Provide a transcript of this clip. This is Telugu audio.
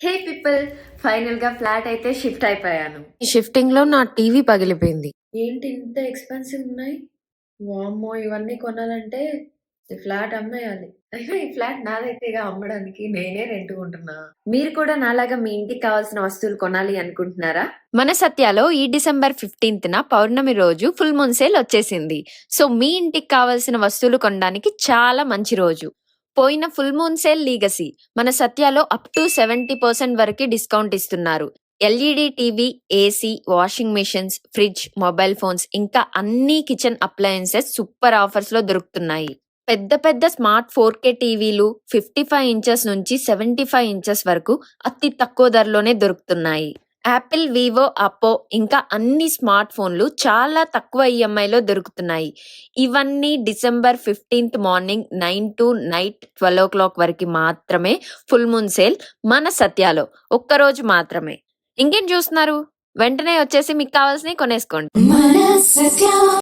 హే పీపుల్, ఫైనల్ గా ఫ్లాట్ అయితే షిఫ్ట్ అయిపోయాను. ఈ షిఫ్టింగ్ లో నా టీవీ పగిలిపోయింది. ఏంటి ఇంత ఎక్స్పెన్సివ్ ఉన్నాయి? వామ్మో, ఇవన్నీ కొనాలంటే ఈ ఫ్లాట్ అమ్మేయాలి. అయినా ఈ ఫ్లాట్ నాదైతేగా అమ్మడానికి, నేనే రెంట్ ఉంటున్నా. మీరు కూడా నాలాగా మీ ఇంటికి కావాల్సిన వస్తువులు కొనాలి అనుకుంటున్నారా? మన సత్యాలో ఈ డిసెంబర్ 15న పౌర్ణమి రోజు ఫుల్ మూన్ సేల్ వచ్చేసింది. సో మీ ఇంటికి కావాల్సిన వస్తువులు కొనడానికి చాలా మంచి రోజు. పోయిన ఫుల్ మూన్ సేల్ లీగసీ మన సత్యాలో అప్ టు 70% వరకు డిస్కౌంట్ ఇస్తున్నారు. LED TV, AC, washing machines, fridge, mobile phones ఇంకా అన్ని కిచెన్ అప్లయన్సెస్ సూపర్ ఆఫర్స్ లో దొరుకుతున్నాయి. పెద్ద పెద్ద స్మార్ట్ 4K టీవీలు 55 ఇంచెస్ నుంచి 75 ఇంచెస్ వరకు అతి తక్కువ ధరలోనే దొరుకుతున్నాయి. యాపిల్, వివో, అప్పో ఇంకా అన్ని స్మార్ట్ ఫోన్లు చాలా తక్కువ ఈఎంఐలో దొరుకుతున్నాయి. ఇవన్నీ December 15th morning 9 to night 12 o'clock వరకు మాత్రమే ఫుల్ మూన్ సేల్ మన సత్యాలో. ఒక్కరోజు మాత్రమే. ఇంకేం చూస్తున్నారు? వెంటనే వచ్చేసి మీకు కావాల్సినవి కొనేసుకోండి.